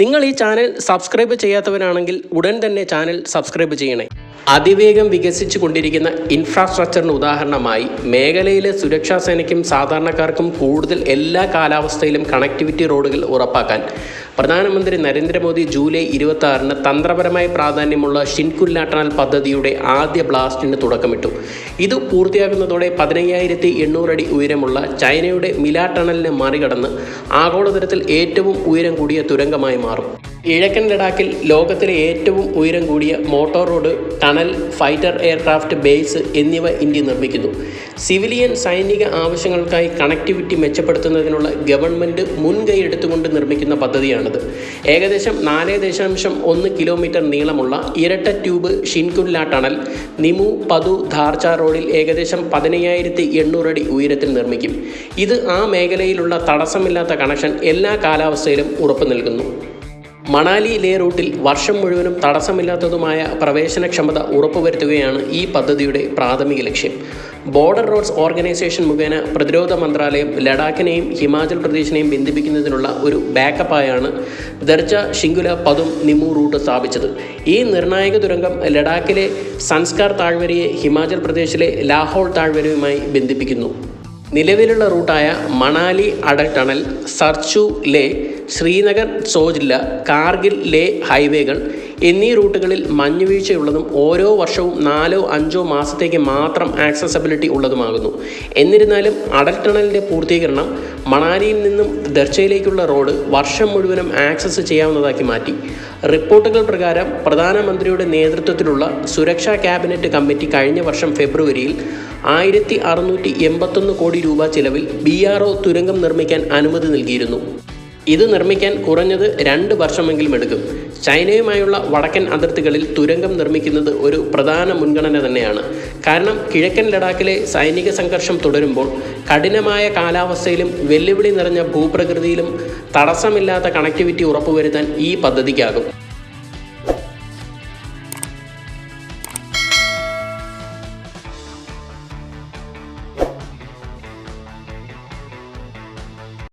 നിങ്ങൾ ഈ channel subscribe ചെയ്യാത്തവരാണെങ്കിൽ ഉടൻ തന്നെ ചാനൽ സബ്സ്ക്രൈബ് ചെയ്യണേ. അതിവേഗം വികസിച്ചു കൊണ്ടിരിക്കുന്ന ഇൻഫ്രാസ്ട്രക്ചറിന് ഉദാഹരണമായി മേഖലയിലെ സുരക്ഷാ സേനയ്ക്കും സാധാരണക്കാർക്കും കൂടുതൽ എല്ലാ കാലാവസ്ഥയിലും കണക്ടിവിറ്റി റോഡുകൾ ഉറപ്പാക്കാൻ പ്രധാനമന്ത്രി നരേന്ദ്രമോദി ജൂലൈ 26-ന് തന്ത്രപരമായി പ്രാധാന്യമുള്ള ഷിൻകുല്ല ടണൽ പദ്ധതിയുടെ ആദ്യ ബ്ലാസ്റ്റിന് തുടക്കമിട്ടു. ഇത് പൂർത്തിയാകുന്നതോടെ 15,800 അടി ഉയരമുള്ള ചൈനയുടെ മില ടണലിനെ മറികടന്ന് ആഗോളതലത്തിൽ ഏറ്റവും ഉയരം കൂടിയ തുരങ്കമായി മാറും. കിഴക്കൻ ലഡാക്കിൽ ലോകത്തിലെ ഏറ്റവും ഉയരം കൂടിയ motor road, tunnel, fighter aircraft base എന്നിവ ഇന്ത്യ നിർമ്മിക്കുന്നു. സിവിലിയൻ സൈനിക ആവശ്യങ്ങൾക്കായി കണക്ടിവിറ്റി മെച്ചപ്പെടുത്തുന്നതിനുള്ള ഗവൺമെൻറ് മുൻകൈ എടുത്തുകൊണ്ട് നിർമ്മിക്കുന്ന പദ്ധതിയാണിത്. ഏകദേശം 4.1 കിലോമീറ്റർ നീളമുള്ള ഇരട്ട ട്യൂബ് ഷിൻകുല്ല ടണൽ നിമു പതു ധാർച്ച റോഡിൽ ഏകദേശം 15,800 അടി ഉയരത്തിൽ നിർമ്മിക്കും. ഇത് ആ മേഖലയിലുള്ള തടസ്സമില്ലാത്ത കണക്ഷൻ എല്ലാ കാലാവസ്ഥയിലും ഉറപ്പു നൽകുന്നു. മണാലി ലേ റൂട്ടിൽ വർഷം മുഴുവനും തടസ്സമില്ലാത്തതുമായ പ്രവേശനക്ഷമത ഉറപ്പുവരുത്തുകയാണ് ഈ പദ്ധതിയുടെ പ്രാഥമിക ലക്ഷ്യം. ബോർഡർ റോഡ്സ് ഓർഗനൈസേഷൻ മുഖേന പ്രതിരോധ മന്ത്രാലയം ലഡാക്കിനെയും ഹിമാചൽ പ്രദേശിനെയും ബന്ധിപ്പിക്കുന്നതിനുള്ള ഒരു ബാക്കപ്പായാണ് ദർജ ഷിൻകുല പതും നിമു റൂട്ട് സ്ഥാപിച്ചത്. ഈ നിർണായക തുരങ്കം ലഡാക്കിലെ സൻസ്കാർ താഴ്വരയെ ഹിമാചൽ പ്രദേശിലെ ലാഹോൾ താഴ്വരയുമായി ബന്ധിപ്പിക്കുന്നു. നിലവിലുള്ള റൂട്ടായ മണാലി അടൽ ടണൽ, സർച്ചു ലേ, ശ്രീനഗർ സോജില്ല, കാർഗിൽ ലേ ഹൈവേകൾ എന്നീ റൂട്ടുകളിൽ മഞ്ഞുവീഴ്ചയുള്ളതും ഓരോ വർഷവും 4-5 മാസത്തേക്ക് മാത്രം ആക്സസബിലിറ്റി ഉള്ളതുമാകുന്നു. എന്നിരുന്നാലും അടൽ ടണലിൻ്റെ പൂർത്തീകരണം മണാലിയിൽ നിന്നും ദർച്ചയിലേക്കുള്ള റോഡ് വർഷം മുഴുവനും ആക്സസ് ചെയ്യാവുന്നതാക്കി മാറ്റി. റിപ്പോർട്ടുകൾ പ്രകാരം പ്രധാനമന്ത്രിയുടെ നേതൃത്വത്തിലുള്ള സുരക്ഷാ ക്യാബിനറ്റ് കമ്മിറ്റി കഴിഞ്ഞ വർഷം ഫെബ്രുവരിയിൽ 1,681 കോടി രൂപ ചിലവിൽ BRO തുരങ്കം നിർമ്മിക്കാൻ അനുമതി നൽകിയിരുന്നു. ഇത് നിർമ്മിക്കാൻ കുറഞ്ഞത് 2 വർഷമെങ്കിലും എടുക്കും. ചൈനയുമായുള്ള വടക്കൻ അതിർത്തികളിൽ തുരങ്കം നിർമ്മിക്കുന്നത് ഒരു പ്രധാന മുൻഗണന തന്നെയാണ്. കാരണം കിഴക്കൻ ലഡാക്കിലെ സൈനിക സംഘർഷം തുടരുമ്പോൾ കഠിനമായ കാലാവസ്ഥയിലും വെല്ലുവിളി നിറഞ്ഞ ഭൂപ്രകൃതിയിലും തടസ്സമില്ലാത്ത കണക്ടിവിറ്റി ഉറപ്പുവരുത്താൻ ഈ പദ്ധതിക്കാകും.